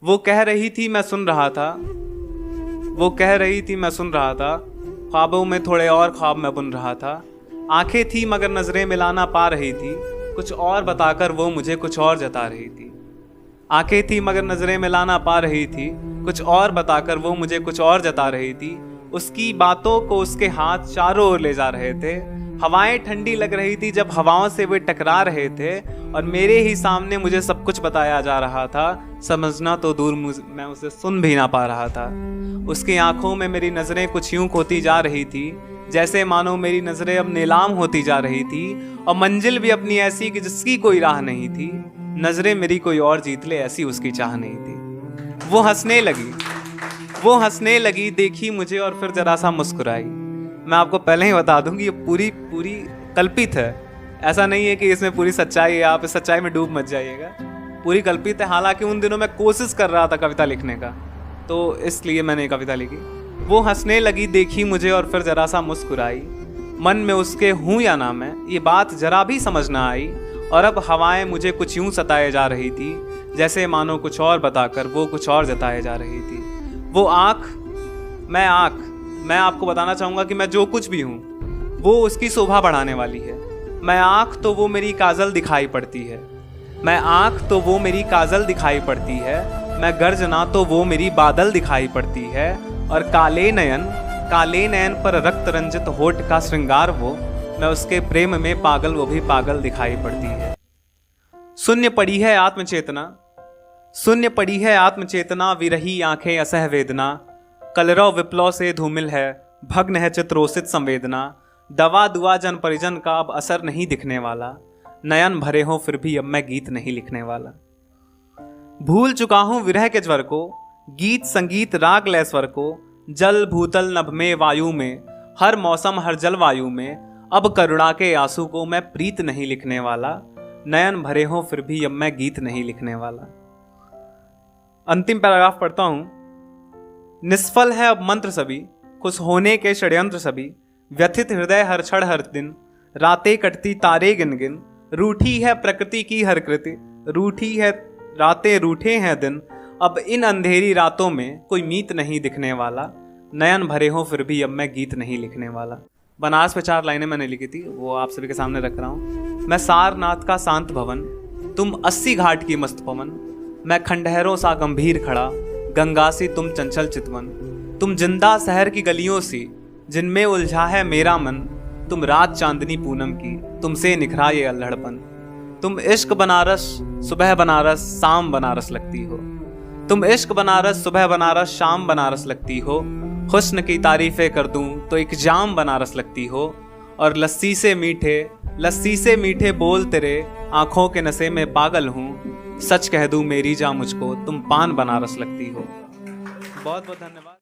वो कह रही थी मैं सुन रहा था, वो कह रही थी मैं सुन रहा था, ख्वाबों में थोड़े और ख्वाब मैं बुन रहा था। आंखें थी मगर नजरें मिलाना पा रही थी, कुछ और बताकर वो मुझे कुछ और जता रही थी। आंखें थी मगर नजरें मिलाना पा रही थी, कुछ और बताकर वो मुझे कुछ और जता रही थी। उसकी बातों को उसके हाथ चारों ओर ले जा रहे थे। हवाएं ठंडी लग रही थी जब हवाओं से वे टकरा रहे थे, और मेरे ही सामने मुझे सब कुछ बताया जा रहा था। समझना तो दूर, मैं उसे सुन भी ना पा रहा था। उसकी आंखों में मेरी नजरें कुछ यूं खोती जा रही थी, जैसे मानो मेरी नजरें अब नीलाम होती जा रही थी, और मंजिल भी अपनी ऐसी कि जिसकी कोई राह नहीं थी। नजरें मेरी कोई और जीत ले ऐसी उसकी चाह नहीं थी। वो हंसने लगी, देखी मुझे और फिर जरा सा मुस्कुराई। मैं आपको पहले ही बता दूं कि ये पूरी कल्पित है, ऐसा नहीं है कि इसमें पूरी सच्चाई है। आप इस सच्चाई में डूब मत जाइएगा, पूरी कल्पित है। हालांकि उन दिनों मैं कोशिश कर रहा था कविता लिखने का, तो इसलिए मैंने कविता लिखी। वो हंसने लगी, देखी मुझे और फिर जरा सा मुस्कुराई। मन में उसके हूँ या ना मैं, ये बात जरा भी समझ ना आई। और अब हवाएं मुझे कुछ यूं सताए जा रही थी, जैसे मानो कुछ और बताकर वो कुछ और जताए जा रही थी। वो मैं आपको बताना चाहूँगा कि मैं जो कुछ भी हूँ वो उसकी शोभा बढ़ाने वाली है। मैं आँख तो वो मेरी काजल दिखाई पड़ती है, मैं गर्जना तो वो मेरी बादल दिखाई पड़ती है। और काले नयन पर रक्त रंजित होठ का श्रृंगार वो, मैं उसके प्रेम में पागल, वो भी पागल दिखाई पड़ती है। शून्य पड़ी है आत्मचेतना, विरही आंखें असह वेदना। कलरव विप्लव से धूमिल है, भग्न है चित्रोसित संवेदना। दवा दुआ जन परिजन का अब असर नहीं दिखने वाला, नयन भरे हों फिर भी अब मैं गीत नहीं लिखने वाला। भूल चुका हूं विरह के ज्वर को, गीत संगीत राग लय स्वर को। जल भूतल नभ में वायु में, हर मौसम हर जलवायु में। अब करुणा के आंसू को मैं प्रीत नहीं लिखने वाला, नयन भरे हों फिर भी अब मैं गीत नहीं लिखने वाला। अंतिम पैराग्राफ पढ़ता हूं। निष्फल है अब मंत्र सभी, खुश होने के षड्यंत्र सभी। व्यथित हृदय हर क्षण हर दिन, रातें कटती तारे गिन गिन। रूठी है प्रकृति की हर कृति, रूठी है रातें रूठे हैं दिन। अब इन अंधेरी रातों में कोई मीत नहीं दिखने वाला, नयन भरे हों फिर भी अब मैं गीत नहीं लिखने वाला। बनारस पे 4 लाइनें मैंने लिखी थी, वो आप सभी के सामने रख रहा हूँ। मैं सारनाथ का शांत भवन, तुम 80 घाट की मस्त पवन। मैं खंडहरों सा गंभीर खड़ा, गंगा सी तुम चंचल चितवन। तुम जिंदा शहर की गलियों सी, जिनमें उलझा है मेरा मन। तुम रात चांदनी पूनम की, तुमसे निखरा ये अल्हड़पन। तुम इश्क बनारस सुबह बनारस शाम बनारस लगती हो। तुम इश्क बनारस सुबह बनारस शाम बनारस लगती हो। हुस्न की तारीफें कर दूं तो एक जाम बनारस लगती हो। और लस्सी से मीठे बोल तेरे, आंखों के नशे में पागल हूँ। सच कह दूं मेरी जा मुझको, तुम पान बनारस लगती हो। बहुत बहुत धन्यवाद।